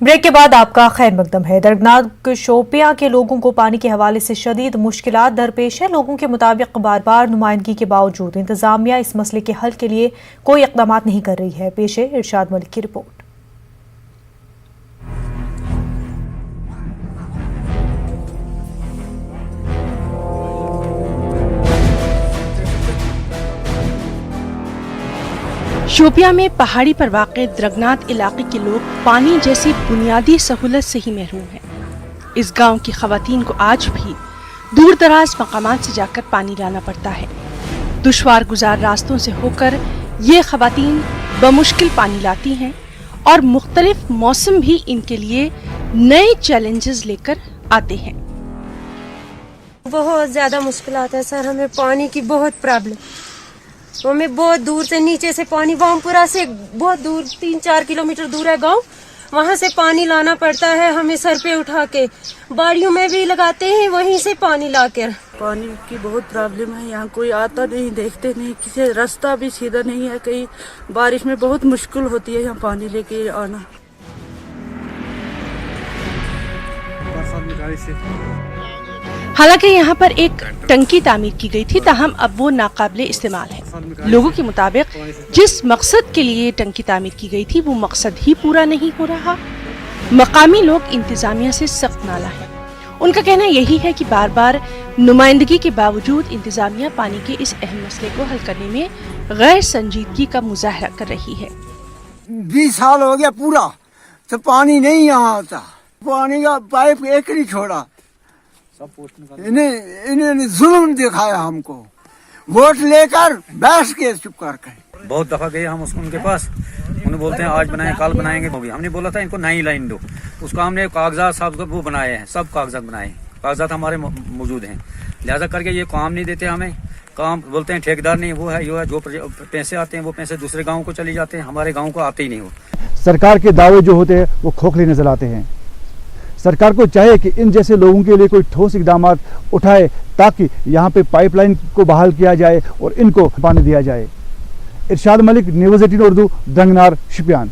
Break के बाद आपका खैर मकदम है। दर्दनाक शोपियां के लोगों को पानी के हवाले से शदीद मुश्किलात दरपेश है। लोगों के मुताबिक बार बार नुमाइंदगी के बावजूद इंतजामिया इस मसले के हल के लिए कोई इक़दामात नहीं कर रही है। पेश है इरशाद मलिक की रिपोर्ट। शोपियां में पहाड़ी पर वाक़े द्रगनात इलाके के लोग पानी जैसी बुनियादी सहूलत से ही महरूम हैं। इस गांव की ख़वातीन को आज भी दूर दराज मकामात से जाकर पानी लाना पड़ता है। दुश्वार गुजार रास्तों से होकर ये ख़वातीन बमुश्किल पानी लाती हैं और मुख्तलिफ मौसम भी इनके लिए नए चैलेंजेस लेकर आते हैं। बहुत ज़्यादा मुश्किलात है सर, हमें पानी की बहुत प्रॉब्लम। हमें बहुत दूर से नीचे से पानी, वामपुरा से बहुत दूर 3-4 किलोमीटर दूर है गांव, वहां से पानी लाना पड़ता है हमें सर पे उठा के। बाड़ियों में भी लगाते हैं, वहीं से पानी लाकर। पानी की बहुत प्रॉब्लम है, यहाँ कोई आता नहीं, देखते नहीं, किसी रास्ता भी सीधा नहीं है। कहीं बारिश में बहुत मुश्किल होती है यहाँ पानी लेके आना। हालांकि यहाँ पर एक टंकी तामीर की गई थी, ताहम अब वो नाकाबिले इस्तेमाल है। लोगों के मुताबिक जिस मकसद के लिए टंकी तामीर की गई थी वो मकसद ही पूरा नहीं हो रहा। मकामी लोग इंतजामिया से सख्त नाला है। उनका कहना यही है कि बार बार नुमाइंदगी के बावजूद इंतजामिया पानी के इस अहम मसले को हल करने में गैर संजीदगी का मुजाहरा कर रही है। 20 साल हो गया पूरा, तो पानी नहीं यहाँ आता। पानी का पाइप एक नहीं छोड़ा। इन्हें जुल्म दिखाया हमको, वोट लेकर बैठ के चुप कर। बहुत दफा गए हम उनके पास, उन्हें बोलते हैं आज बनाए कल बनाएंगे, होगी। हमने बोला था इनको नई लाइन दो, उसका हमने कागजात सब वो बनाए हैं, सब कागजात बनाए, कागजात हमारे मौजूद हैं। लिहाजा करके ये काम नहीं देते हमें, काम बोलते हैं ठेकेदार नहीं, वो है जो पैसे आते हैं वो पैसे दूसरे गाँव को चले जाते हैं, हमारे गाँव को आते ही नहीं। वो सरकार के दावे जो होते हैं वो खोखले नजर आते हैं। सरकार को चाहिए कि इन जैसे लोगों के लिए कोई ठोस इकदाम उठाए ताकि यहाँ पे पाइपलाइन को बहाल किया जाए और इनको पानी दिया जाए। इरशाद मलिक, न्यूज़ 18 उर्दू, दंगनार, शोपियान।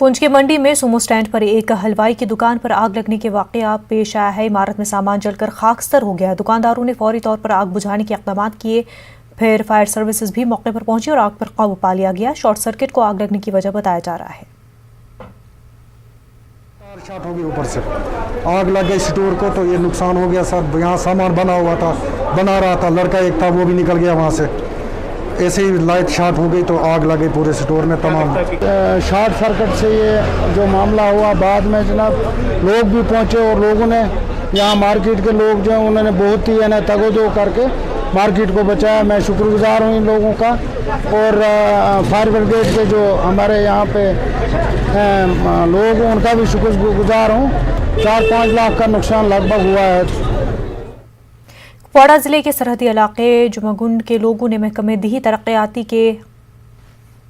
पुंछ के मंडी में सुमो स्टैंड पर एक हलवाई की दुकान पर आग लगने के वाकया पेश आया है। इमारत में सामान जलकर खाकस्तर हो गया। दुकानदारों ने फौरी तौर पर आग बुझाने के इक़दाम किए, फिर फायर सर्विसेज भी मौके पर पहुंची और आग पर काबू पा लिया गया। शॉर्ट सर्किट को आग लगने की वजह बताया जा रहा है। शॉर्ट हो गई, ऊपर से आग लग गई स्टोर को, तो ये नुकसान हो गया सर। यहाँ सामान बना हुआ था, बना रहा था, लड़का एक था वो भी निकल गया वहाँ से। ऐसे ही लाइट शॉर्ट हो गई तो आग लग गई पूरे स्टोर में तमाम। शॉर्ट सर्किट से ये जो मामला हुआ, बाद में जनाब लोग भी पहुँचे और लोगों ने यहाँ मार्केट के लोग जो हैं उन्होंने बहुत ही है तगोदो करके मार्केट को बचाया। मैं शुक्रगुजार हूँ इन लोगों का और फायर ब्रिगेड के जो हमारे यहाँ पे लोग हैं उनका भी शुक्रगुजार हूँ। 4-5 लाख का नुकसान लगभग हुआ है। कुपवाड़ा जिले के सरहदी इलाके जुमागुंड के लोगों ने महकमे दही तरक्याती के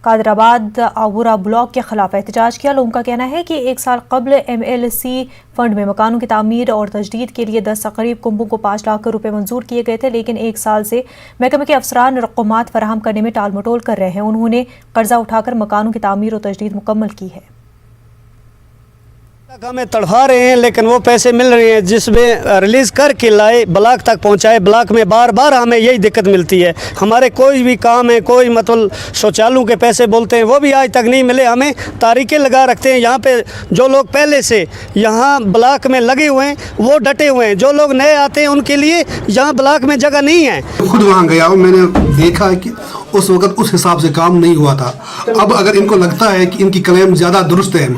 कादराबाद आबूरा ब्लॉक के खिलाफ एहतजाज किया। लोगों का कहना है कि 1 साल कबल MLC फंड में मकानों की तामीर और तजदीद के लिए 10 तकरीब कुंभों को 5 लाख रुपए मंजूर किए गए थे, लेकिन 1 साल से महकमे के अफसरान रकूमात फराहम करने में टाल मटोल कर रहे हैं। उन्होंने कर्जा उठाकर मकानों की तामीर और तजदीद मुकम्मल की है। हमें तड़फा रहे हैं, लेकिन वो पैसे मिल रहे हैं जिसमें रिलीज़ करके लाए ब्लॉक तक पहुंचाए। ब्लॉक में बार बार हमें यही दिक्कत मिलती है। हमारे कोई भी काम है, कोई मतलब शौचालयों के पैसे बोलते हैं, वो भी आज तक नहीं मिले। हमें तारीखें लगा रखते हैं। यहाँ पे जो लोग पहले से यहाँ ब्लॉक में लगे हुए हैं वो डटे हुए हैं, जो लोग नए आते हैं उनके लिए यहाँ ब्लॉक में जगह नहीं है। खुद वहाँ गया हूँ, मैंने देखा कि उस वक्त उस हिसाब से काम नहीं हुआ था। अब अगर इनको लगता है कि इनकी क्लेम ज़्यादा दुरुस्त है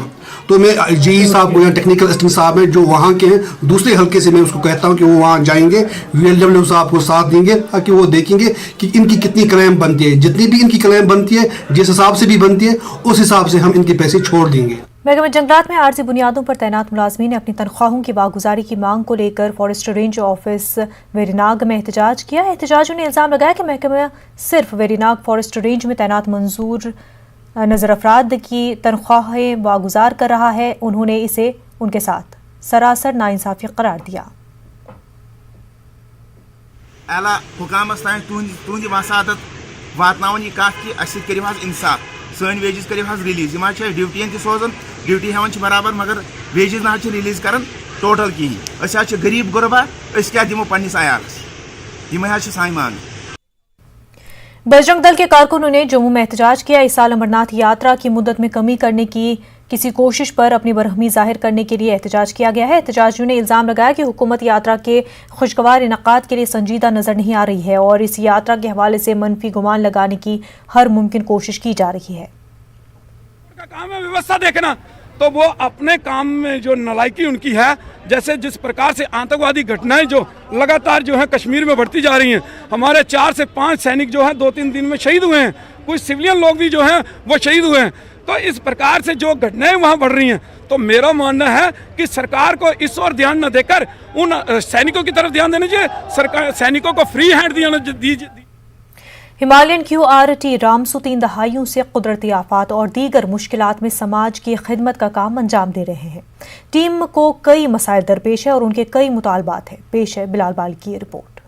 तो मैं JE साहब को या टेक्निकल असिस्टेंट साहब हैं जो वहाँ के हैं दूसरे हल्के से, मैं उसको कहता हूँ कि वो वहाँ जाएंगे, VLW साहब को साथ देंगे ताकि वो देखेंगे कि इनकी कितनी क्लेम बनती है। जितनी भी इनकी क्लेम बनती है, जिस हिसाब से भी बनती है, उस हिसाब से हम इनके पैसे छोड़ देंगे। महकमे जंगलात में आर्जी बुनियादों पर तैनात मुलाजमीन ने अपनी तनख्वाहों की बागुजारी की मांग को लेकर फॉरेस्ट रेंज ऑफिस वेरीनाग में एहतजाज किया। एहतजाजों ने इल्ज़ाम लगाया कि महकमा सिर्फ वेरीनाग फॉरेस्ट रेंज में तैनात मंजूर नजर अफराद की तनख्वाहें बागुजार कर रहा है। उन्होंने इसे उनके साथ सरासर नाइंसाफी करार दिया। आला हुकामस तान तुंद वसात वातनावन यह कथ कि अस करियो इंसाफ, सन वेजेस करियो रिलीज। यम ड्यूटी सोजान ड्यूटी हेवन बराबर मगर वेजेस ना रिलीज करन टोटल कहीं अस गरीब गुरबा अस क्या दिमो पन्निस अयालस यम सान मांग। बजरंग दल के कारकुनों ने जम्मू में एहतजाज किया। इस साल अमरनाथ यात्रा की मुद्दत में कमी करने की किसी कोशिश पर अपनी बरहमी जाहिर करने के लिए एहतजाज किया गया है। एहतजाजियों ने इल्जाम लगाया कि हुकूमत यात्रा के खुशगवार इनकाद के लिए संजीदा नजर नहीं आ रही है और इस यात्रा के हवाले से मनफी गुमान लगाने की हर मुमकिन कोशिश की जा रही है। काम है व्यवस्था देखना, तो वो अपने काम में जो नालायकी उनकी है, जैसे जिस प्रकार से आतंकवादी घटनाएं जो लगातार जो है कश्मीर में बढ़ती जा रही हैं, हमारे 4 से 5 सैनिक जो हैं 2-3 दिन में शहीद हुए हैं, कुछ सिविलियन लोग भी जो हैं वो शहीद हुए हैं। तो इस प्रकार से जो घटनाएं वहाँ बढ़ रही हैं, तो मेरा मानना है कि सरकार को इस ओर ध्यान न देकर उन सैनिकों की तरफ ध्यान देना चाहिए। सरकार सैनिकों को फ्री हैंड दीजिए। हिमालयन QRT रामसू 3 दहाइयों से कुदरती आफात और दीगर मुश्किलात में समाज की खिदमत का काम अंजाम दे रहे हैं। टीम को कई मसाइल दरपेश है और उनके कई मुतालबात हैं। पेश है बिलाल बाल की रिपोर्ट।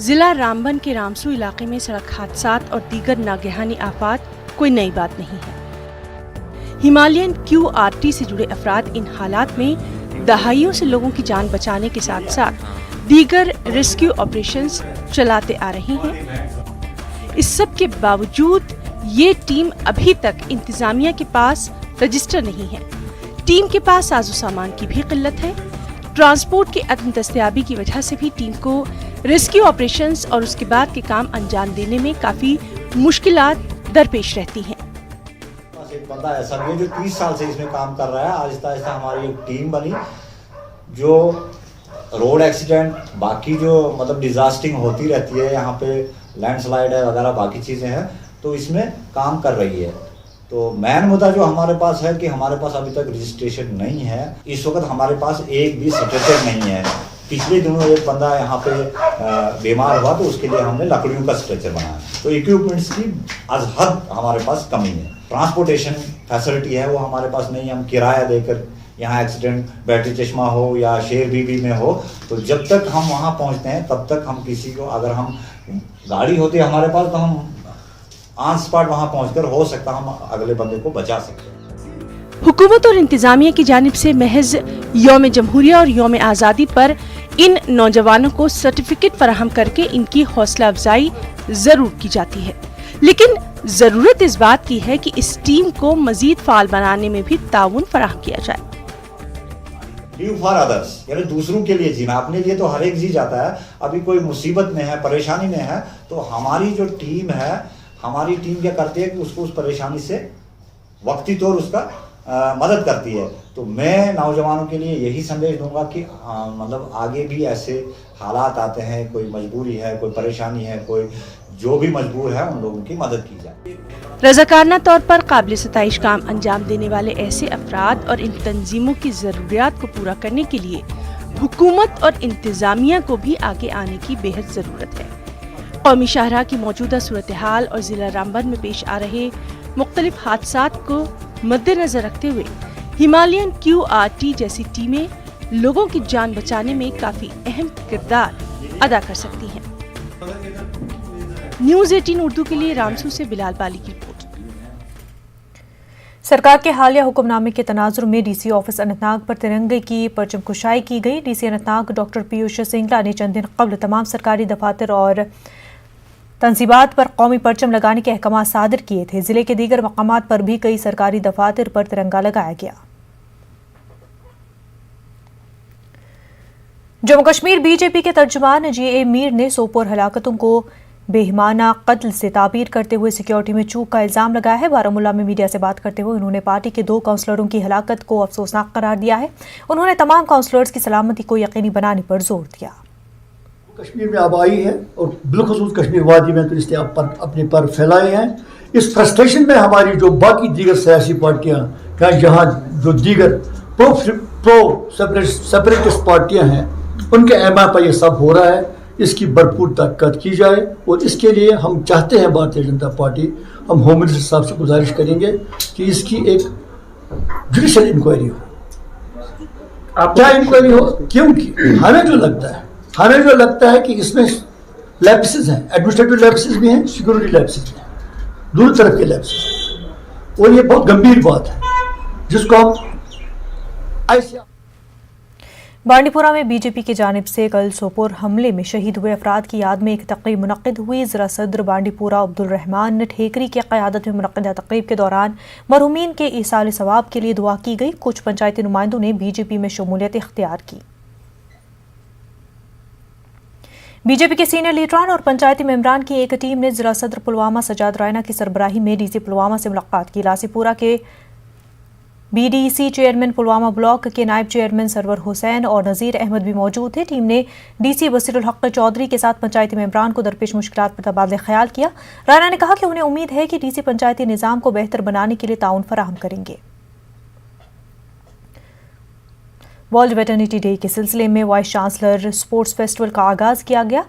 जिला रामबन के रामसू इलाके में सड़क हादसात और दीगर नागहानी आफात कोई नई बात नहीं है। हिमालयन QRT से जुड़े अफराद इन हालात में दहाइयों से लोगों की जान बचाने के साथ साथ दीगर रेस्क्यू ऑपरेशंस चलाते आ रहे हैं। इस सब के बावजूद ये टीम अभी तक इंतजामिया के पास रजिस्टर नहीं है। टीम के पास साजो सामान की भी किल्लत है। ट्रांसपोर्ट की अदम दस्तयाबी की वजह से भी टीम को रेस्क्यू ऑपरेशंस और उसके बाद के काम अंजाम देने में काफी मुश्किलात दरपेश रहती हैं। एक बंदा ऐसा भी है जो 30 साल से इसमें काम कर रहा है। आहिस्ता आहिस्ता हमारी एक टीम बनी जो रोड एक्सीडेंट, बाकी जो मतलब डिजास्टिंग होती रहती है, यहाँ पे लैंडस्लाइड है वगैरह बाकी चीज़ें हैं, तो इसमें काम कर रही है। तो मेन मुद्दा जो हमारे पास है कि हमारे पास अभी तक रजिस्ट्रेशन नहीं है। इस वक्त हमारे पास एक भी स्ट्रेचर नहीं है। पिछले दिनों एक बंदा यहाँ पे बीमार हुआ तो उसके लिए हमने लकड़ियों का स्ट्रेचर बनाया। तो इक्विपमेंट्स की अज हद हमारे पास कमी है। ट्रांसपोर्टेशन फैसिलिटी है वो हमारे पास नहीं। हम किराया देकर यहाँ एक्सीडेंट बैटरी चश्मा हो या शेर बीबी में हो, तो जब तक हम वहाँ पहुँचते हैं तब तक हम किसी को, अगर हम गाड़ी होती है हमारे पास तो हम ऑन स्पॉट वहाँ पहुँचकर हो सकता हम अगले बंदे को बचा सकते हैं। हुकूमत और इंतजामिया की जानिब से महज यौम जमहूरिया और यौम आज़ादी पर इन नौजवानों को सर्टिफिकेट फराहम करके इनकी हौसला अफजाई जरूर की जाती है, लेकिन जरूरत इस बात की है कि इस टीम को मजीद फाल बनाने में भी ताउन फराहम किया जाए। लिव फॉर अदर्स, यानी दूसरों के लिए जीना। अपने लिए तो हर एक जी जाता है। अभी कोई मुसीबत में है, परेशानी में है, तो हमारी जो टीम है, हमारी टीम क्या करती है कि उसको उस परेशानी से वक्ती तौर उसका मदद करती है। तो मैं नौजवानों के लिए यही संदेश दूंगा कि मतलब आगे भी ऐसे हालात आते हैं, कोई मजबूरी है, कोई परेशानी है, कोई जो भी मजबूर है, उन लोगों की मदद की जाए। रज़ाकाराना तौर पर काबिल सताइश काम अंजाम देने वाले ऐसे अफराद और इन तंजीमों की ज़रूरियात को पूरा करने के लिए हुकूमत और इंतजामिया को भी आगे आने की बेहद ज़रूरत है। कौमी शाहराह की मौजूदा सूरत हाल और ज़िला रामबन में पेश आ रहे मुख्तलिफ हादसात को मद्देनजर रखते हुए हिमालयन QRT जैसी टीमें लोगों की जान बचाने में काफी अहम किरदार अदा कर सकती हैं। न्यूज़ 18 उर्दू के लिए रामसू से बिलाल बाली की रिपोर्ट। सरकार के हालिया हुक्मनामे के तनाजुर में DC ऑफिस अनंतनाग पर तिरंगे की परचम कुशाई की गई। DC अनंतनाग डॉक्टर पीयूष सिंगला ने चंद दिन कबल तमाम सरकारी दफातर और तंसीबात पर कौमी परचम लगाने के अहकाम सादर किए थे। जिले के दीगर मकामात पर भी कई सरकारी दफातर पर तिरंगा लगाया गया। जम्मू कश्मीर BJP के तर्जुमान JA मीर ने सोपोर हलाकतों को बेईमाना कत्ल से ताबीर करते हुए सिक्योरिटी में चूक का इल्जाम लगाया है। बारामूला में मीडिया से बात करते हुए उन्होंने पार्टी के 2 काउंसलरों की हलाकत को अफसोसनाक करार दिया है। उन्होंने तमाम काउंसलर्स की सलामती को यकीनी बनाने पर जोर दिया। कश्मीर में अब आई है और बिलखुसूस कश्मीर वादी में तो इसने अपने पर फैलाए हैं। इस फ्रस्ट्रेशन में हमारी जो बाकी दीगर सियासी पार्टियां या यहाँ जो दीगर प्रो सेपरेटिस्ट पार्टियां हैं, उनके एमा पर यह सब हो रहा है। इसकी भरपूर ताकत की जाए और इसके लिए हम चाहते हैं भारतीय जनता पार्टी, हम होम मिनिस्टर साहब से गुजारिश करेंगे कि इसकी एक जुडिशल इंक्वायरी हो। क्या इंक्वायरी हो? क्योंकि हमें जो लगता है कि इसमें लैप्सेस हैं, एडमिनिस्ट्रेटिव लैप्सेस भी हैं, सिक्योरिटी लैप्सेस भी हैं, दोनों तरफ के लैप्सेस हैं, और ये बहुत गंभीर बात है जिसको हम ऐसे। बांडीपुरा में बीजेपी की जानिब से कल सोपोर हमले में शहीद हुए अफराद की याद में एक तकरीब मुनक्किद हुई। ज़िला सदर बांडीपुरा अब्दुल रहमान ठेकरी की क़यादत में मुनक्किदा तकरीब के दौरान मरहूमीन के ईसाल सवाब के लिए दुआ की गई। कुछ पंचायती नुमाइंदों ने बीजेपी में शमूलियत इख्तियार की। बीजेपी के सीनियर लीडरान और पंचायती मेंबरान की एक टीम ने ज़िला सदर पुलवामा सजाद रायना की सरबराही में डीसी पुलवामा से मुलाकात की। लासीपुरा के बीडीसी चेयरमैन पुलवामा ब्लॉक के नायब चेयरमैन सरवर हुसैन और नज़ीर अहमद भी मौजूद थे। टीम ने डीसी बसीरुल हक चौधरी के साथ पंचायती मेंबरान को दरपेश मुश्किलात पर तबादला ख्याल किया। रायना ने कहा कि उन्हें उम्मीद है कि डीसी पंचायती निज़ाम को बेहतर बनाने के लिए ताउन फराहम करेंगे। वर्ल्ड वेटरनिटी डे के सिलसिले में वाइस चांसलर स्पोर्ट्स फेस्टिवल का आगाज किया गया।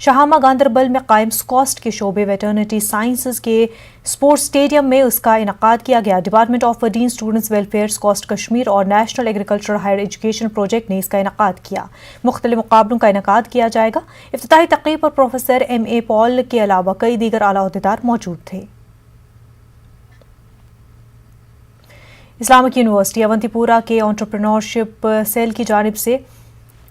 शाहमा गांदरबल में कायम स्कॉस्ट के शोबे वेटरनिटी साइंसेज के स्पोर्ट्स स्टेडियम में उसका इनकाद किया गया। Department of dean students welfare SKUAST Kashmir और national agriculture higher education project ने इसका इनकाद किया। मुख्तलिफ मुकाबलों का इनकाद किया जाएगा। इफ्तिताही तकरीब पर प्रोफेसर M.A. पॉल के अलावा कई दीगर आला अहदेदार मौजूद थे। इस्लामिक यूनिवर्सिटी अवंतीपुरा के एंटरप्रेन्योरशिप सेल की जानिब से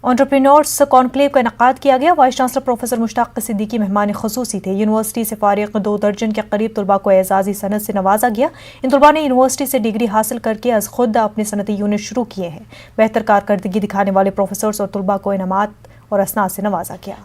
एंटरप्रेन्योर्स कॉन्क्लेव का इनकाद किया गया। Vice chancellor professor Mushtaq Siddiqui मेहमान खुसूसी थे। यूनिवर्सिटी से फारिग 2 दर्जन के करीब तलबा को एजाजी सनद से नवाजा गया। इन तलबा ने यूनिवर्सिटी से डिग्री हासिल करके अज खुद अपने सनती यूनिट शुरू किए हैं। बेहतर कारकर्दगी दिखाने वाले प्रोफेसर्स और तलबा को इनामात और असनाद से नवाजा गया।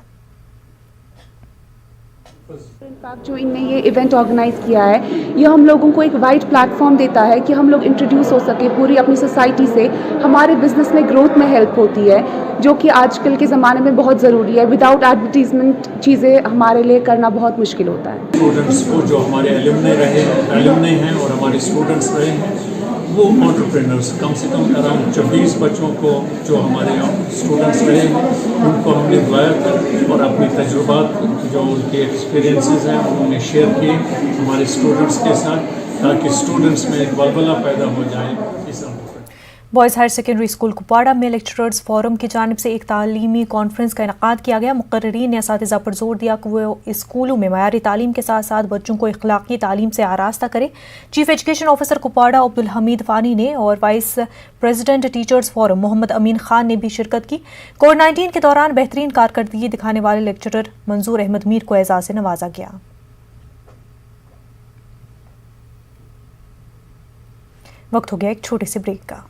जो इनने ये इवेंट ऑर्गेनाइज किया है, ये हम लोगों को एक वाइड प्लेटफॉर्म देता है कि हम लोग इंट्रोड्यूस हो सके पूरी अपनी सोसाइटी से। हमारे बिजनेस में ग्रोथ में हेल्प होती है, जो कि आजकल के ज़माने में बहुत ज़रूरी है। विदाउट एडवर्टीजमेंट चीज़ें हमारे लिए करना बहुत मुश्किल होता है। स्टूडेंट्स को जो हमारे एलुमनी हैं और हमारे स्टूडेंट्स रहे हैं, वो एंटरप्रेन्योर्स कम से कम अराउंड 24 बच्चों को जो हमारे स्टूडेंट्स रहे हैं उनको हमने बुलाया था और अपनी तजुर्बात जो उनके एक्सपीरियंसेस हैं उन्होंने शेयर किए हमारे स्टूडेंट्स के साथ, ताकि स्टूडेंट्स में एक बलबला पैदा हो जाए। Boys higher secondary school Kupwara में लेक्चरर्स फोरम की जानिब से एक तालीमी कॉन्फ्रेंस का इनकाद किया गया। मुकर्रीरीन ने असातिज़ा पर जोर दिया कि वो स्कूलों में मयारी तालीम के साथ साथ बच्चों को इखलाकी तालीम से आरास्ता करें। Chief education officer Kupwara Abdul Hamid Fani ने और vice president teachers forum Mohammad Amin Khan ने भी शिरकत की। कोविड-19 के दौरान बेहतरीन कारकर्दगी दिखाने वाले लेक्चरर मंजूर अहमद मीर को एजाज़ से नवाजा गया। वक्त हो गया एक छोटे से ब्रेक का।